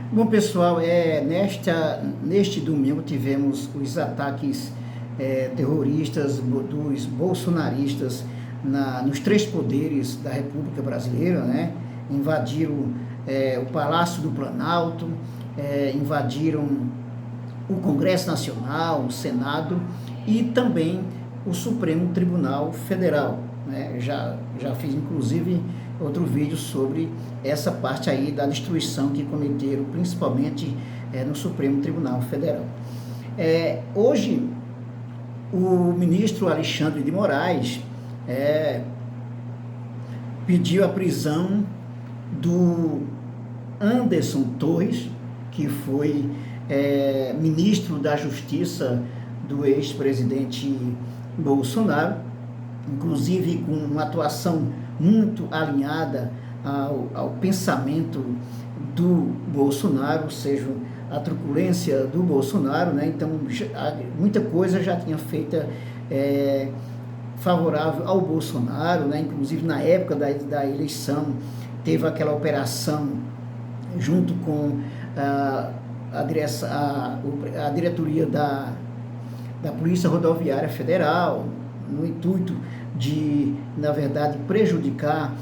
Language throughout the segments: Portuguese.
Bom, pessoal, neste domingo tivemos os ataques terroristas dos bolsonaristas nos três poderes da República Brasileira, né? Invadiram o Palácio do Planalto, invadiram o Congresso Nacional, o Senado e também o Supremo Tribunal Federal, né? Já fiz, inclusive, outro vídeo sobre essa parte aí da destruição que cometeram, principalmente no Supremo Tribunal Federal. Hoje, o ministro Alexandre de Moraes pediu a prisão do Anderson Torres, que foi ministro da Justiça do ex-presidente Bolsonaro, inclusive com uma atuação muito alinhada ao pensamento do Bolsonaro, ou seja, a truculência do Bolsonaro, né? Então, muita coisa já tinha feita favorável ao Bolsonaro, né? Inclusive na época da eleição, teve aquela operação junto com a diretoria da Polícia Rodoviária Federal, no intuito de, na verdade, prejudicar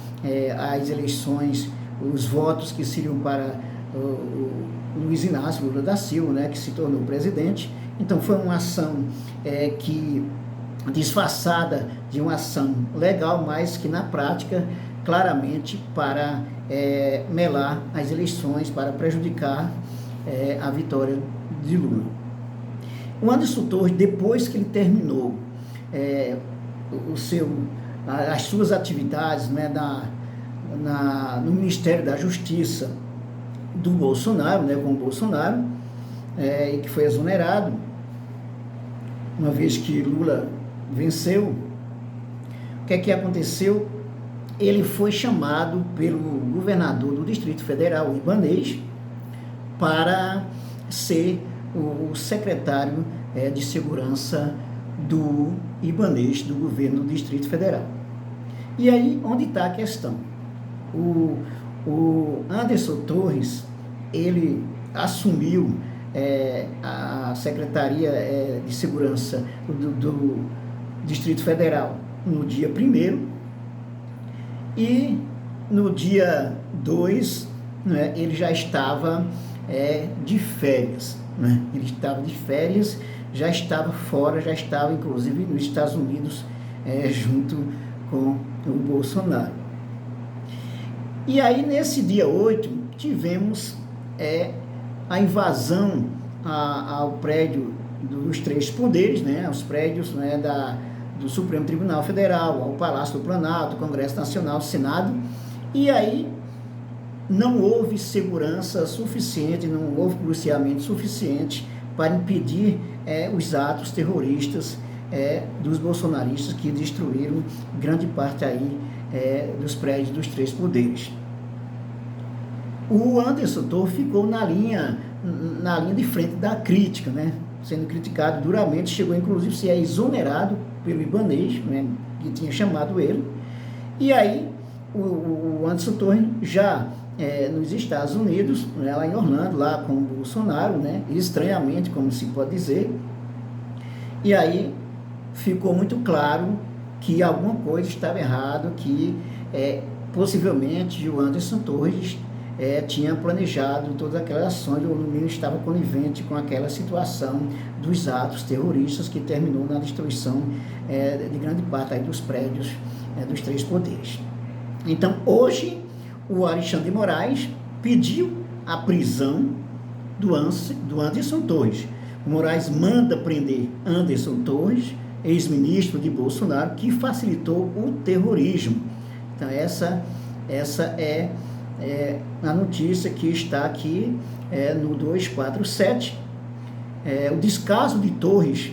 as eleições, os votos que seriam para o Luiz Inácio Lula da Silva, né, que se tornou presidente. Então foi uma ação que disfarçada de uma ação legal, mas que na prática, claramente, para melar as eleições, para prejudicar a vitória de Lula. O Anderson Torres, depois que ele terminou as suas atividades, né, no Ministério da Justiça do Bolsonaro, né, com o Bolsonaro, e que foi exonerado, uma vez que Lula venceu. O que é que aconteceu? Ele foi chamado pelo governador do Distrito Federal, Ibanez, para ser o secretário de Segurança do Ibanez, do governo do Distrito Federal. E aí, onde está a questão? O Anderson Torres, ele assumiu a Secretaria de Segurança do Distrito Federal no dia 1º, e no dia 2, né, ele já estava de férias, né? Ele estava de férias, já estava fora, já estava inclusive nos Estados Unidos, junto com o Bolsonaro. E aí, nesse dia 8, tivemos a invasão ao prédio dos três poderes, né, aos prédios, né, do Supremo Tribunal Federal, ao Palácio do Planalto, Congresso Nacional, Senado, e aí não houve segurança suficiente, não houve policiamento suficiente para impedir os atos terroristas dos bolsonaristas que destruíram grande parte aí dos prédios dos três poderes. O Anderson Torres ficou na linha de frente da crítica, né? Sendo criticado duramente, chegou inclusive a ser exonerado pelo Ibanez, né, que tinha chamado ele. E aí o Anderson Torres já nos Estados Unidos, né, lá em Orlando, lá com o Bolsonaro, né, estranhamente, como se pode dizer. E aí ficou muito claro que alguma coisa estava errada, que possivelmente o Anderson Torres tinha planejado todas aquelas ações, ou no mínimo estava conivente com aquela situação dos atos terroristas que terminou na destruição de grande parte aí dos prédios dos três poderes. Então, hoje, o Alexandre de Moraes pediu a prisão do Anderson Torres. O Moraes manda prender Anderson Torres, ex-ministro de Bolsonaro, que facilitou o terrorismo. Então, essa é a notícia que está aqui no 247. O descaso de Torres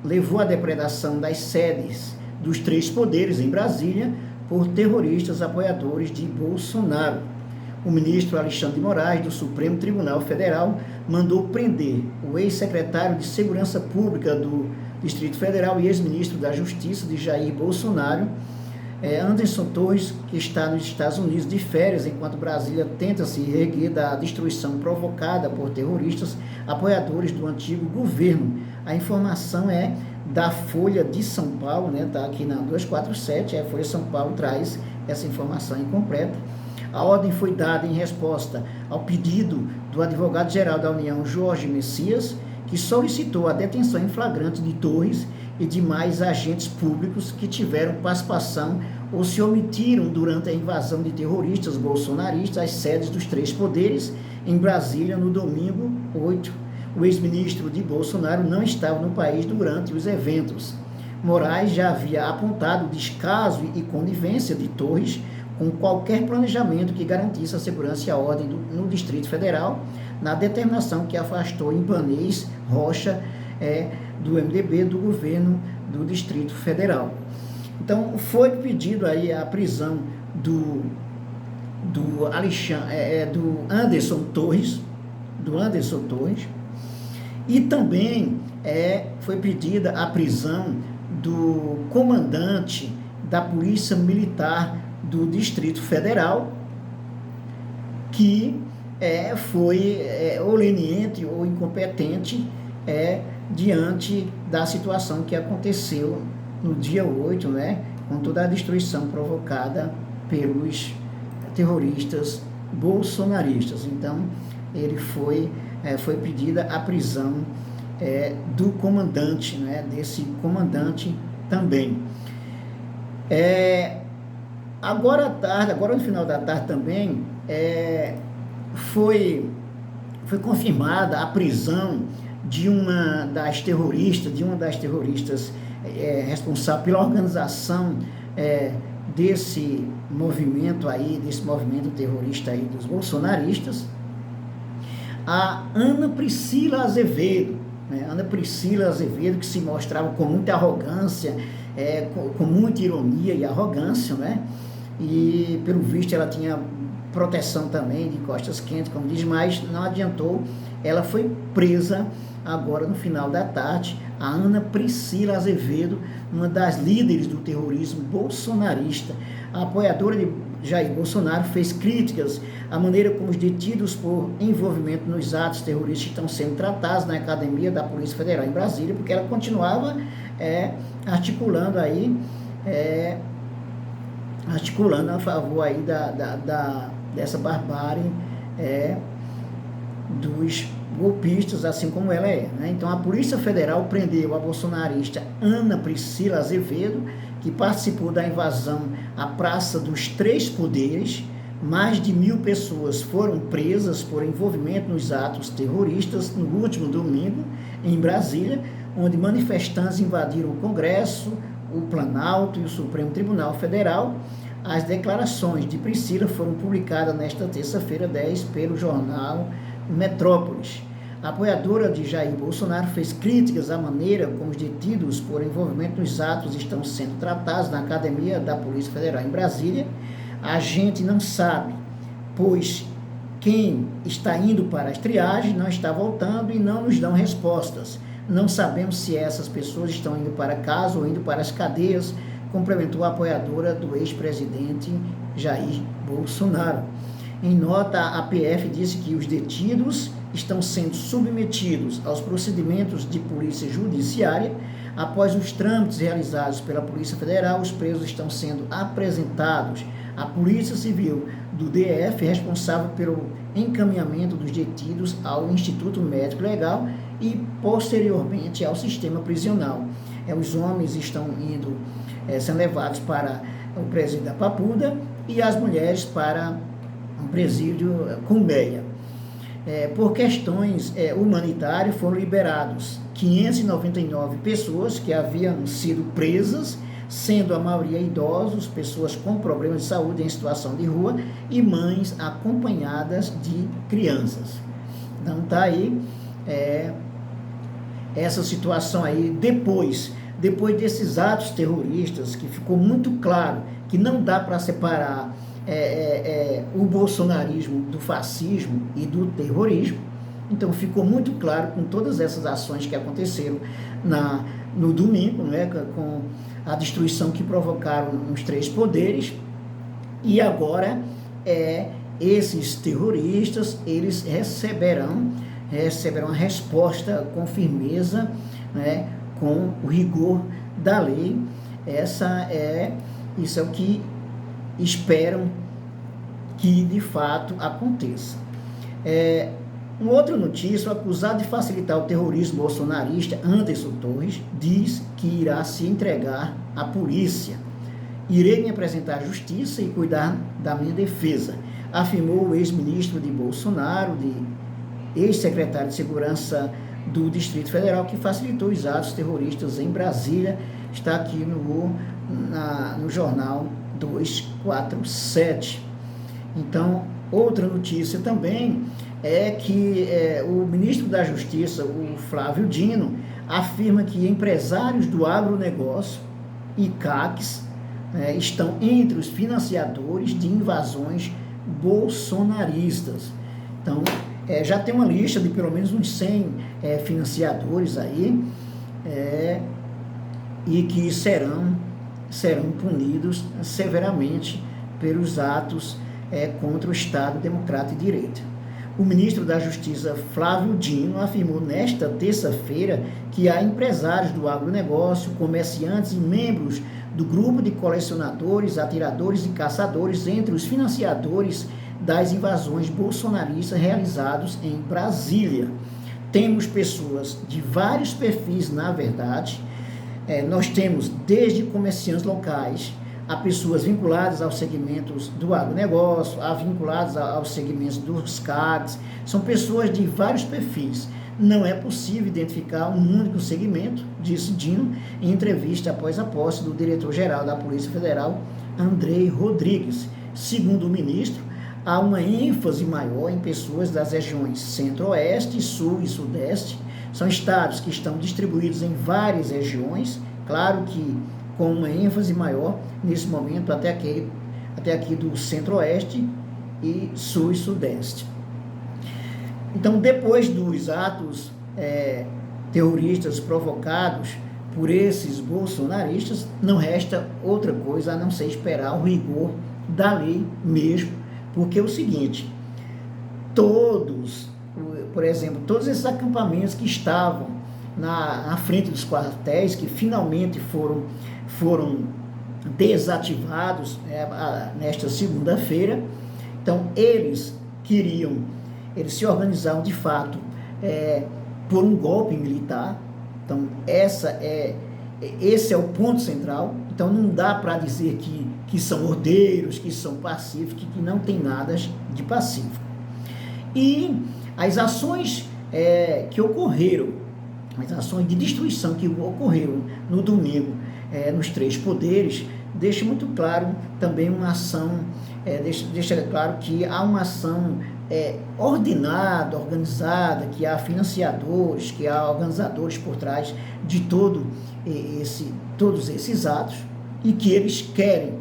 levou à depredação das sedes dos três poderes em Brasília por terroristas apoiadores de Bolsonaro. O ministro Alexandre de Moraes, do Supremo Tribunal Federal, mandou prender o ex-secretário de Segurança Pública do Distrito Federal e ex-ministro da Justiça de Jair Bolsonaro, Anderson Torres, que está nos Estados Unidos de férias, enquanto Brasília tenta se reerguer da destruição provocada por terroristas apoiadores do antigo governo. A informação é da Folha de São Paulo, né? Está aqui na 247, a Folha de São Paulo traz essa informação incompleta. A ordem foi dada em resposta ao pedido do advogado-geral da União, Jorge Messias, que solicitou a detenção em flagrante de Torres e demais agentes públicos que tiveram participação ou se omitiram durante a invasão de terroristas bolsonaristas às sedes dos três poderes em Brasília no domingo 8. O ex-ministro de Bolsonaro não estava no país durante os eventos. Moraes já havia apontado o descaso e conivência de Torres com qualquer planejamento que garantisse a segurança e a ordem no Distrito Federal, na determinação que afastou Ibanez Rocha do MDB do governo do Distrito Federal. Então, foi pedido aí a prisão do Anderson Torres, e também foi pedida a prisão do comandante da Polícia Militar do Distrito Federal, que foi ou leniente ou incompetente diante da situação que aconteceu no dia 8, né, com toda a destruição provocada pelos terroristas bolsonaristas. Então, ele foi pedida a prisão do comandante, né, desse comandante também. Agora à tarde, agora no final da tarde também, foi confirmada a prisão de uma das terroristas responsável pela organização desse movimento terrorista aí dos bolsonaristas, a Ana Priscila Azevedo, né? Ana Priscila Azevedo, que se mostrava com muita arrogância, com muita ironia e arrogância, né? E pelo visto ela tinha proteção também de costas quentes, como diz, mas não adiantou. Ela foi presa agora no final da tarde, a Ana Priscila Azevedo, uma das líderes do terrorismo bolsonarista. A apoiadora de Jair Bolsonaro fez críticas à maneira como os detidos por envolvimento nos atos terroristas estão sendo tratados na academia da Polícia Federal em Brasília, porque ela continuava articulando a favor aí dessa barbárie dos golpistas, assim como ela né? Então, a Polícia Federal prendeu a bolsonarista Ana Priscila Azevedo, que participou da invasão à Praça dos Três Poderes. Mais de 1.000 pessoas foram presas por envolvimento nos atos terroristas no último domingo, em Brasília, onde manifestantes invadiram o Congresso, o Planalto e o Supremo Tribunal Federal. As declarações de Priscila foram publicadas nesta terça-feira 10 pelo jornal Metrópolis. A apoiadora de Jair Bolsonaro fez críticas à maneira como os detidos por envolvimento nos atos estão sendo tratados na academia da Polícia Federal em Brasília. A gente não sabe, pois quem está indo para as triagens não está voltando e não nos dão respostas. Não sabemos se essas pessoas estão indo para casa ou indo para as cadeias, complementou a apoiadora do ex-presidente Jair Bolsonaro. Em nota, a PF disse que os detidos estão sendo submetidos aos procedimentos de polícia judiciária. Após os trâmites realizados pela Polícia Federal, os presos estão sendo apresentados à Polícia Civil do DF, responsável pelo encaminhamento dos detidos ao Instituto Médico Legal e, posteriormente, ao sistema prisional. Os homens estão sendo levados para o presídio da Papuda e as mulheres para o presídio Cumbeia. Por questões humanitárias, foram liberados 599 pessoas que haviam sido presas, sendo a maioria idosos, pessoas com problemas de saúde em situação de rua e mães acompanhadas de crianças. Então está aí essa situação aí. Depois desses atos terroristas, que ficou muito claro que não dá para separar o bolsonarismo do fascismo e do terrorismo. Então ficou muito claro com todas essas ações que aconteceram no domingo, né, com a destruição que provocaram os três poderes, e agora esses terroristas, eles receberão a resposta com firmeza, né, com o rigor da lei. Isso é o que esperam que de fato aconteça. Uma outra notícia: o acusado de facilitar o terrorismo bolsonarista, Anderson Torres, diz que irá se entregar à polícia. Irei me apresentar à justiça e cuidar da minha defesa, afirmou o ex-ministro de Bolsonaro, ex-secretário de Segurança do Distrito Federal, que facilitou os atos terroristas em Brasília. Está aqui no jornal 247. Então, outra notícia também é que o ministro da Justiça, o Flávio Dino, afirma que empresários do agronegócio e CACs estão entre os financiadores de invasões bolsonaristas. Então, já tem uma lista de pelo menos uns 100 financiadores aí, e que serão punidos severamente pelos atos contra o Estado Democrático de Direito. O ministro da Justiça, Flávio Dino, afirmou nesta terça-feira que há empresários do agronegócio, comerciantes e membros do grupo de colecionadores, atiradores e caçadores entre os financiadores das invasões bolsonaristas realizados em Brasília. Temos pessoas de vários perfis, na verdade. Nós temos desde comerciantes locais, a pessoas vinculadas aos segmentos do agronegócio, a vinculadas aos segmentos dos CACs. São pessoas de vários perfis. Não é possível identificar um único segmento, disse Dino em entrevista após a posse do diretor-geral da Polícia Federal, Andrei Rodrigues. Segundo o ministro, há uma ênfase maior em pessoas das regiões Centro-Oeste, Sul e Sudeste. São estados que estão distribuídos em várias regiões, claro que com uma ênfase maior nesse momento até aqui do Centro-Oeste e Sul e Sudeste. Então, depois dos atos terroristas provocados por esses bolsonaristas, não resta outra coisa a não ser esperar o rigor da lei mesmo, porque é o seguinte: por exemplo, todos esses acampamentos que estavam na frente dos quartéis, que finalmente foram desativados nesta segunda-feira. Então, eles se organizaram de fato por um golpe militar. Então, esse é o ponto central. Então, não dá para dizer que são ordeiros, que são pacíficos, que não tem nada de pacífico. E as ações que ocorreram, as ações de destruição que ocorreram no domingo nos três poderes, deixa muito claro também uma ação, deixa claro que há uma ação ordenada, organizada, que há financiadores, que há organizadores por trás de todos esses atos, e que eles querem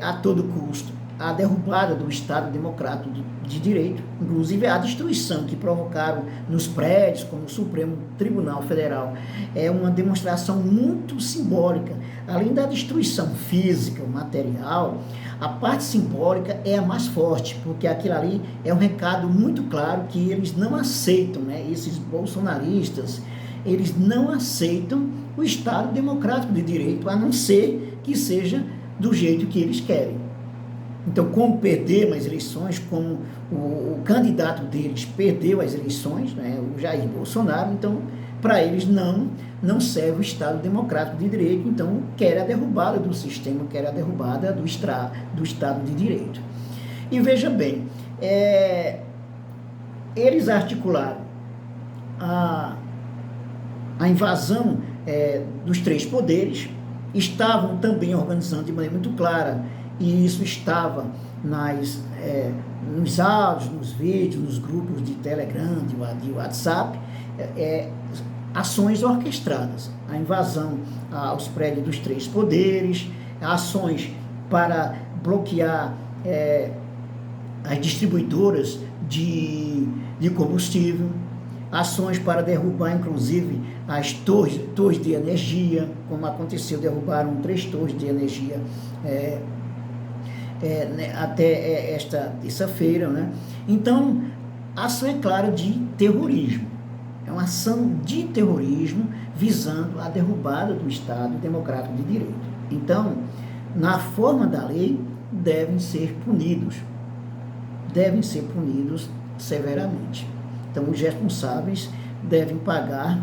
a todo custo a derrubada do Estado Democrático de Direito, inclusive a destruição que provocaram nos prédios, como o Supremo Tribunal Federal. É uma demonstração muito simbólica. Além da destruição física, material, a parte simbólica é a mais forte, porque aquilo ali é um recado muito claro que eles não aceitam, esses bolsonaristas, eles não aceitam o Estado Democrático de Direito, a não ser que seja do jeito que eles querem. Então, como perderam as eleições, como o candidato deles perdeu as eleições, o Jair Bolsonaro, então, para eles não serve o Estado Democrático de Direito, então, quer a derrubada do sistema, quer a derrubada do Estado de Direito. E veja bem, eles articularam a invasão dos três poderes, estavam também organizando de maneira muito clara, e isso estava nos áudios, nos vídeos, nos grupos de Telegram, de WhatsApp, ações orquestradas, a invasão aos prédios dos três poderes, ações para bloquear as distribuidoras de combustível, ações para derrubar, inclusive, as torres de energia, como aconteceu, derrubaram 3 torres de energia até esta terça-feira, né? Então, a ação é clara de terrorismo, é uma ação de terrorismo visando a derrubada do Estado Democrático de Direito. Então, na forma da lei, devem ser punidos severamente. Então, os responsáveis devem pagar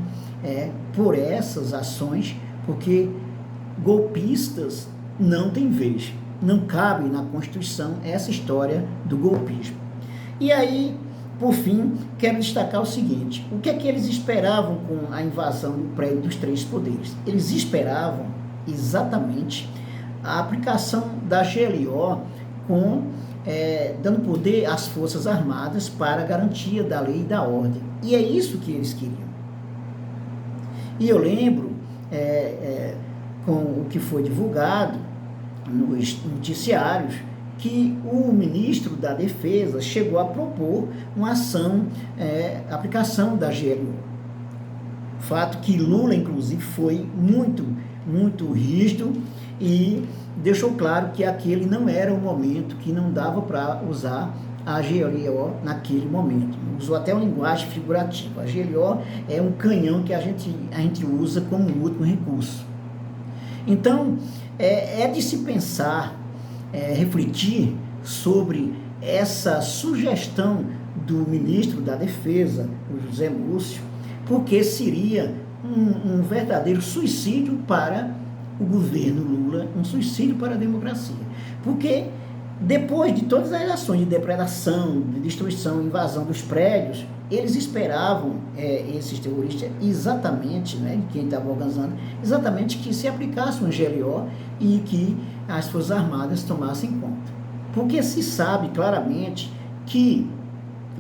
por essas ações, porque golpistas não têm vez. Não cabe na Constituição essa história do golpismo. E aí, por fim, quero destacar o seguinte: o que é que eles esperavam com a invasão do prédio dos 3 poderes? Eles esperavam exatamente a aplicação da GLO dando poder às Forças Armadas para a garantia da lei e da ordem. E é isso que eles queriam. E eu lembro, com o que foi divulgado nos noticiários, que o ministro da Defesa chegou a propor uma ação, aplicação da GLO. Fato que Lula, inclusive, foi muito, muito rígido e deixou claro que aquele não era o momento, que não dava para usar a GLO naquele momento. Usou até uma linguagem figurativa. A GLO é um canhão que a gente usa como último recurso. Então, é de se pensar, refletir sobre essa sugestão do ministro da Defesa, o José Múcio, porque seria um verdadeiro suicídio para o governo Lula, um suicídio para a democracia. Porque depois de todas as ações de depredação, de destruição, invasão dos prédios, eles esperavam, esses terroristas, exatamente, né, quem estava organizando, exatamente que se aplicasse um GLO e que as Forças Armadas tomassem conta. Porque se sabe claramente que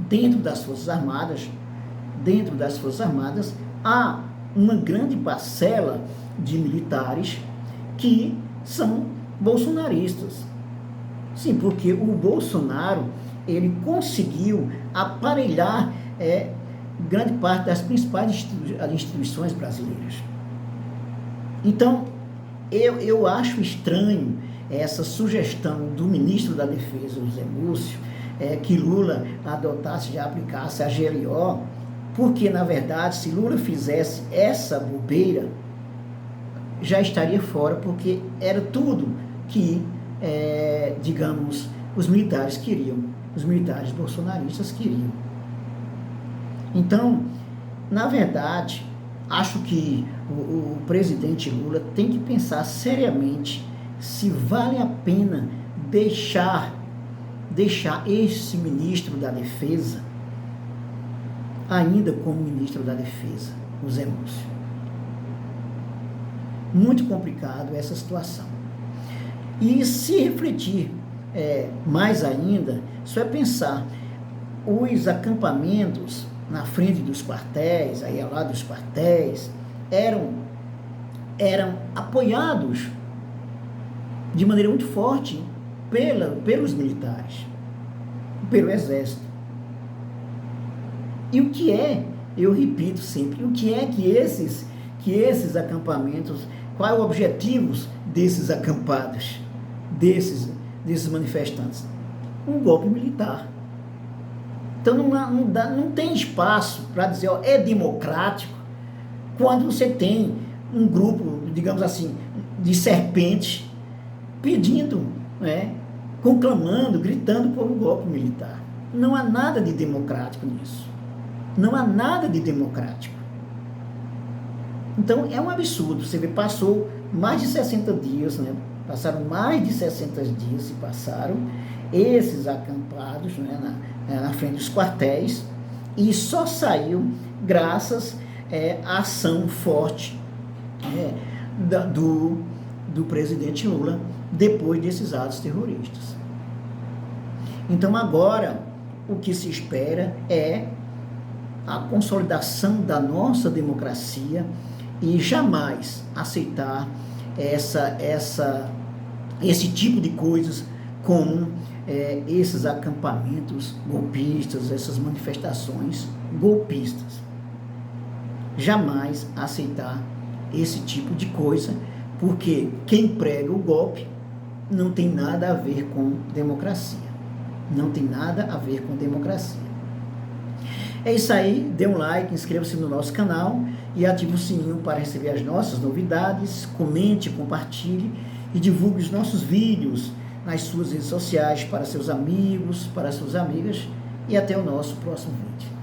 dentro das Forças Armadas, há uma grande parcela de militares que são bolsonaristas. Sim, porque o Bolsonaro, ele conseguiu aparelhar grande parte das principais instituições brasileiras. Então, eu acho estranho essa sugestão do ministro da Defesa, José Múcio, que Lula adotasse, já aplicasse a GLO, porque, na verdade, se Lula fizesse essa bobeira, já estaria fora, porque era tudo que, digamos, os militares queriam, os militares bolsonaristas queriam. Então, na verdade, acho que o presidente Lula tem que pensar seriamente se vale a pena deixar esse ministro da Defesa ainda como ministro da Defesa, o Zé Múcio. Muito complicado essa situação. E se refletir mais ainda, só é pensar, os acampamentos na frente dos quartéis, aí ao lado dos quartéis, eram apoiados de maneira muito forte pelos militares, pelo Exército. E o que eu repito sempre, o que é que esses acampamentos, qual é o objetivo desses acampados, desses manifestantes? Um golpe militar. Então não tem espaço para dizer, é democrático, quando você tem um grupo, digamos assim, de serpentes pedindo, conclamando, gritando por um golpe militar. Não há nada de democrático nisso. Não há nada de democrático. Então, é um absurdo. Você vê, passou mais de 60 dias, passaram mais de 60 dias, se passaram, esses acampados, na frente dos quartéis, e só saiu graças à ação forte do presidente Lula depois desses atos terroristas. Então, agora, o que se espera é a consolidação da nossa democracia e jamais aceitar esse tipo de coisas como esses acampamentos golpistas, essas manifestações golpistas. jamais aceitar esse tipo de coisa, porque quem prega o golpe não tem nada a ver com democracia. Não tem nada a ver com democracia. É isso aí, dê um like, inscreva-se no nosso canal e ative o sininho para receber as nossas novidades, comente, compartilhe e divulgue os nossos vídeos nas suas redes sociais para seus amigos, para suas amigas, e até o nosso próximo vídeo.